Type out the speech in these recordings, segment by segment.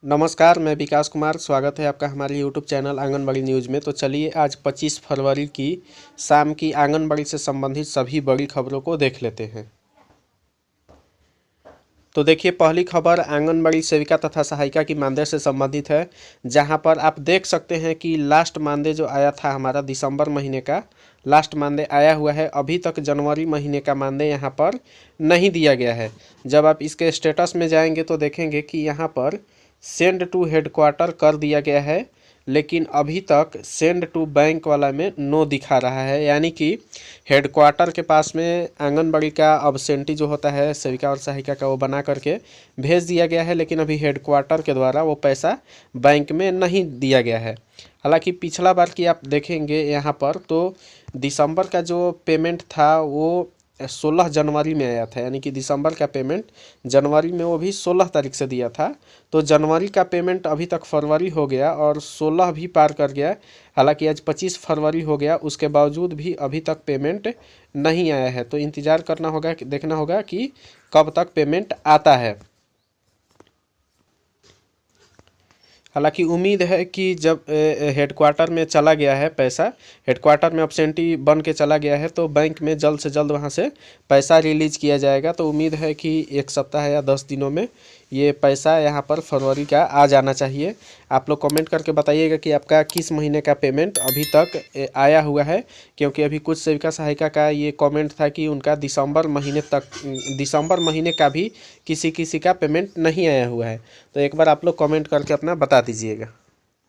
नमस्कार, मैं विकास कुमार। स्वागत है आपका हमारे यूट्यूब चैनल आंगनबाड़ी न्यूज़ में। तो चलिए आज 25 फरवरी की शाम की आंगनबाड़ी से संबंधित सभी बड़ी खबरों को देख लेते हैं। तो देखिए, पहली खबर आंगनबाड़ी सेविका तथा सहायिका की मानदेय से संबंधित है, जहां पर आप देख सकते हैं कि लास्ट मानदेय जो आया था हमारा दिसंबर महीने का लास्ट मानदेय आया हुआ है। अभी तक जनवरी महीने का मानदेय यहां पर नहीं दिया गया है। जब आप इसके स्टेटस में जाएंगे तो देखेंगे कि यहां पर सेंड टू हेडक्वार्टर कर दिया गया है, लेकिन अभी तक सेंड टू बैंक वाला में नो दिखा रहा है। यानी कि हेडक्वार्टर के पास में आंगनबाड़ी का अब्सेंटी जो होता है सेविका और सहायिका का, वो बना करके भेज दिया गया है, लेकिन अभी हेडक्वार्टर के द्वारा वो पैसा बैंक में नहीं दिया गया है। हालांकि पिछला बार की आप देखेंगे यहाँ पर तो दिसंबर का जो पेमेंट था वो 16 जनवरी में आया था। यानी कि दिसंबर का पेमेंट जनवरी में वो भी 16 तारीख से दिया था। तो जनवरी का पेमेंट अभी तक फरवरी हो गया और 16 भी पार कर गया। हालांकि आज 25 फरवरी हो गया, उसके बावजूद भी अभी तक पेमेंट नहीं आया है। तो इंतज़ार करना होगा, देखना होगा कि कब तक पेमेंट आता है। हालांकि उम्मीद है कि जब हेडक्वार्टर में चला गया है पैसा, हेडक्वार्टर में अब्सेंटी बन के चला गया है, तो बैंक में जल्द से जल्द वहां से पैसा रिलीज किया जाएगा। तो उम्मीद है कि एक सप्ताह या 10 दिनों में ये पैसा यहाँ पर फरवरी का आ जाना चाहिए। आप लोग कमेंट करके बताइएगा कि आपका किस महीने का पेमेंट अभी तक आया हुआ है, क्योंकि अभी कुछ सेविका सहायिका का ये कमेंट था कि उनका दिसंबर महीने का भी किसी किसी का पेमेंट नहीं आया हुआ है। तो एक बार आप लोग कमेंट करके अपना बता दीजिएगा।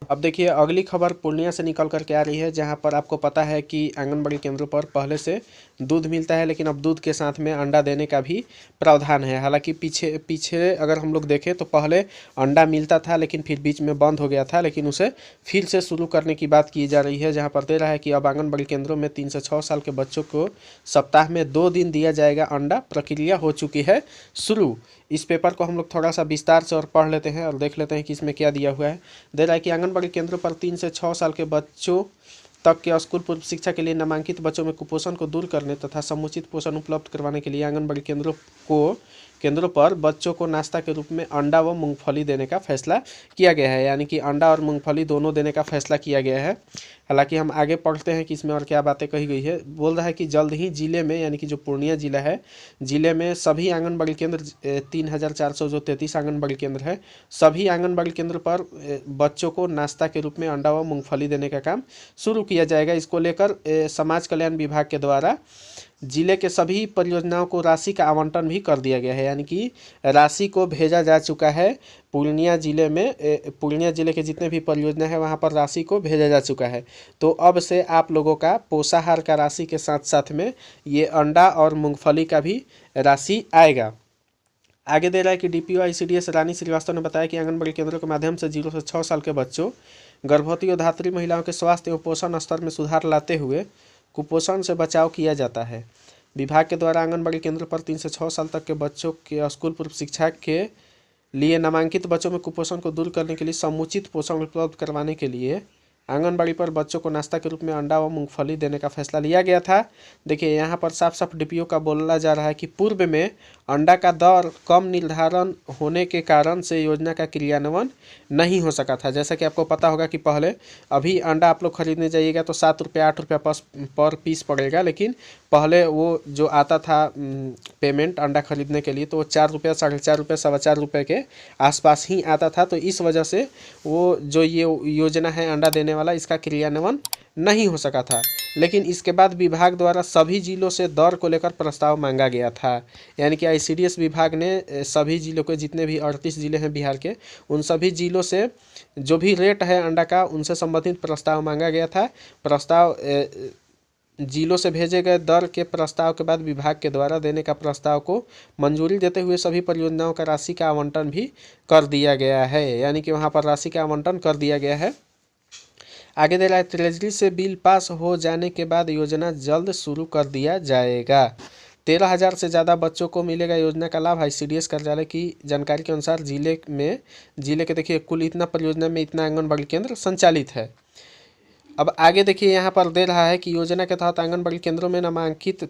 अब देखिए, अगली खबर पूर्णिया से निकल करके आ रही है, जहां पर आपको पता है कि आंगनबाड़ी केंद्रों पर पहले से दूध मिलता है, लेकिन अब दूध के साथ में अंडा देने का भी प्रावधान है। हालांकि पीछे पीछे अगर हम लोग देखें तो पहले अंडा मिलता था, लेकिन फिर बीच में बंद हो गया था, लेकिन उसे फिर से शुरू करने की बात की जा रही है। जहाँ पर दे रहा है कि अब आंगनबाड़ी केंद्रों में 3 से 6 साल के बच्चों को सप्ताह में 2 दिन दिया जाएगा अंडा। प्रक्रिया हो चुकी है शुरू। इस पेपर को हम लोग थोड़ा सा विस्तार से और पढ़ लेते हैं और देख लेते हैं कि इसमें क्या दिया हुआ है। दे रहा है कि आंगनबाड़ी केंद्रों पर 3 से 6 साल के बच्चों तक के स्कूल पूर्व शिक्षा के लिए नामांकित बच्चों में कुपोषण को दूर करने तथा समुचित पोषण उपलब्ध करवाने के लिए आंगनबाड़ी केंद्रों पर बच्चों को नाश्ता के रूप में अंडा व मूंगफली देने का फैसला किया गया है। यानी कि अंडा और मूंगफली दोनों देने का फैसला किया गया है। हालांकि हम आगे पढ़ते हैं कि इसमें और क्या बातें कही गई है। बोल रहा है कि जल्द ही जिले में, यानी कि जो पूर्णिया जिला है, जिले में सभी आंगनबाड़ी केंद्र 3433 आंगनबाड़ी केंद्र है, सभी आंगनबाड़ी केंद्र पर बच्चों को नाश्ता के रूप में अंडा व मूंगफली देने का काम शुरू किया जाएगा। इसको लेकर समाज कल्याण विभाग के द्वारा जिले के सभी परियोजनाओं को राशि का आवंटन भी कर दिया गया है। यानी कि राशि को भेजा जा चुका है पूर्णिया जिले में। पूर्णिया जिले के जितने भी परियोजना है वहाँ पर राशि को भेजा जा चुका है। तो अब से आप लोगों का पोषाहार का राशि के साथ साथ में ये अंडा और मूंगफली का भी राशि आएगा। आगे दे रहा है कि डीपीओ आईसीडीएस रानी श्रीवास्तव ने बताया कि आंगनबाड़ी केंद्रों के माध्यम से 0 से 6 साल के बच्चों, गर्भवती और धात्री महिलाओं के स्वास्थ्य एवं पोषण स्तर में सुधार लाते हुए कुपोषण से बचाव किया जाता है। विभाग के द्वारा आंगनबाड़ी केंद्र पर 3 से 6 साल तक के बच्चों के स्कूल पूर्व शिक्षा के लिए नामांकित बच्चों में कुपोषण को दूर करने के लिए समुचित पोषण उपलब्ध करवाने के लिए आंगनबाड़ी पर बच्चों को नाश्ता के रूप में अंडा व मूंगफली देने का फैसला लिया गया था। देखिए, यहाँ पर साफ साफ डीपीओ का बोला जा रहा है कि पूर्व में अंडा का दर कम निर्धारण होने के कारण से योजना का क्रियान्वयन नहीं हो सका था। जैसा कि आपको पता होगा कि पहले अभी अंडा आप लोग खरीदने जाइएगा तो 7 रुपये 8 रुपये पर पीस पड़ेगा, लेकिन पहले वो जो आता था पेमेंट अंडा खरीदने के लिए तो वो 4 रुपये, 4.5 रुपये, 4.25 रुपये के आसपास ही आता था। तो इस वजह से वो जो ये योजना है अंडा देने वाला, इसका क्रियान्वयन नहीं हो सका था। लेकिन इसके बाद विभाग द्वारा सभी जिलों से दर को लेकर प्रस्ताव मांगा गया था। यानी कि आईसीडीएस विभाग ने सभी जिलों के, जितने भी 38 जिले हैं बिहार के, उन सभी जिलों से जो भी रेट है अंडा का, उनसे संबंधित प्रस्ताव मांगा गया था। प्रस्ताव जिलों से भेजे गए दर के प्रस्ताव के बाद विभाग के द्वारा देने का प्रस्ताव को मंजूरी देते हुए सभी परियोजनाओं का राशि का आवंटन भी कर दिया गया है। यानी कि वहाँ पर राशि का आवंटन कर दिया गया है। आगे दे रहा है, ट्रेजरी से बिल पास हो जाने के बाद योजना जल्द शुरू कर दिया जाएगा। 13,000 से ज़्यादा बच्चों को मिलेगा योजना का लाभ। आईसीडीएस कार्यालय की जानकारी के अनुसार जिले के देखिए कुल इतना परियोजना में इतना आंगनबाड़ी केंद्र संचालित है। अब आगे देखिए, यहाँ पर दे रहा है कि योजना के तहत आंगनबाड़ी केंद्रों में नामांकित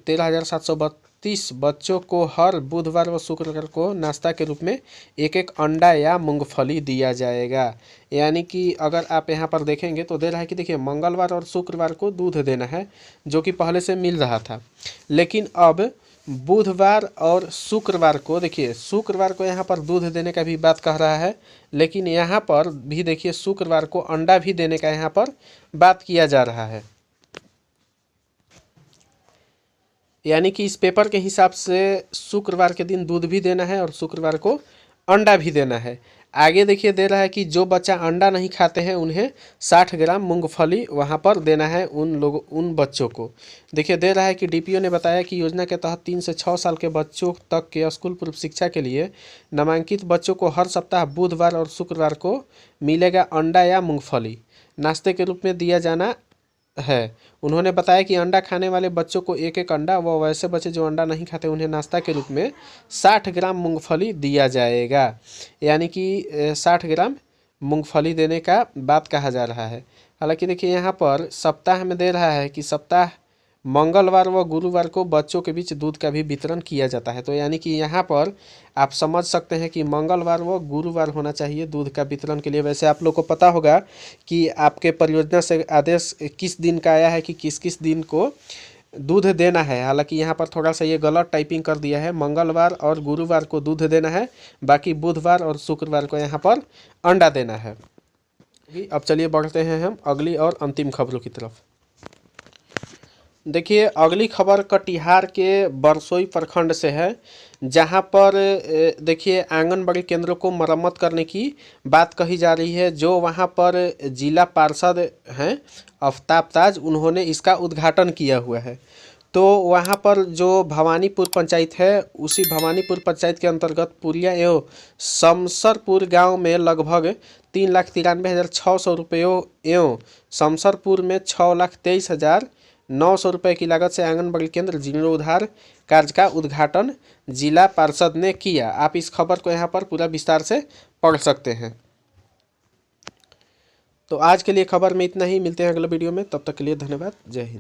35 बच्चों को हर बुधवार व शुक्रवार को नाश्ता के रूप में एक एक अंडा या मूंगफली दिया जाएगा। यानी कि अगर आप यहाँ पर देखेंगे तो दे रहा है कि देखिए मंगलवार और शुक्रवार को दूध देना है, जो कि पहले से मिल रहा था, लेकिन अब बुधवार और शुक्रवार को, देखिए शुक्रवार को यहाँ पर दूध देने का भी बात कह रहा है, लेकिन यहाँ पर भी देखिए शुक्रवार को अंडा भी देने का यहाँ पर बात किया जा रहा है। यानी कि इस पेपर के हिसाब से शुक्रवार के दिन दूध भी देना है और शुक्रवार को अंडा भी देना है। आगे देखिए दे रहा है कि जो बच्चा अंडा नहीं खाते हैं उन्हें 60 ग्राम मूंगफली वहां पर देना है उन बच्चों को। देखिए दे रहा है कि डीपीओ ने बताया कि योजना के तहत 3 से 6 साल के बच्चों तक के स्कूल पूर्व शिक्षा के लिए नामांकित बच्चों को हर सप्ताह बुधवार और शुक्रवार को मिलेगा अंडा या मूंगफली नाश्ते के रूप में दिया जाना है। उन्होंने बताया कि अंडा खाने वाले बच्चों को एक एक अंडा व वैसे बच्चे जो अंडा नहीं खाते उन्हें नाश्ता के रूप में 60 ग्राम मूंगफली दिया जाएगा। यानी कि 60 ग्राम मूंगफली देने का बात कहा जा रहा है। हालांकि देखिए यहाँ पर सप्ताह में दे रहा है कि सप्ताह मंगलवार व गुरुवार को बच्चों के बीच दूध का भी वितरण किया जाता है। तो यानी कि यहाँ पर आप समझ सकते हैं कि मंगलवार व गुरुवार होना चाहिए दूध का वितरण के लिए। वैसे आप लोग को पता होगा कि आपके परियोजना से आदेश किस दिन का आया है कि किस किस दिन को दूध देना है। हालांकि यहाँ पर थोड़ा सा ये गलत टाइपिंग कर दिया है, मंगलवार और गुरुवार को दूध देना है, बाकी बुधवार और शुक्रवार को यहाँ पर अंडा देना है। अब चलिए बढ़ते हैं हम अगली और अंतिम खबरों की तरफ। देखिए अगली खबर कटिहार के बरसोई प्रखंड से है, जहां पर देखिए आंगनबाड़ी केंद्रों को मरम्मत करने की बात कही जा रही है। जो वहां पर जिला पार्षद हैं आफ्ताब ताज, उन्होंने इसका उद्घाटन किया हुआ है। तो वहां पर जो भवानीपुर पंचायत है, उसी भवानीपुर पंचायत के अंतर्गत पुरिया एवं शमसरपुर गांव में लगभग 3,93,600 रुपयों एवं शमसरपुर में 6,23,900 रुपये की लागत से आंगनबाड़ी केंद्र जीर्णोद्धार कार्य का उद्घाटन जिला पार्षद ने किया। आप इस खबर को यहाँ पर पूरा विस्तार से पढ़ सकते हैं। तो आज के लिए खबर में इतना ही, मिलते हैं अगले वीडियो में, तब तक के लिए धन्यवाद, जय हिंद।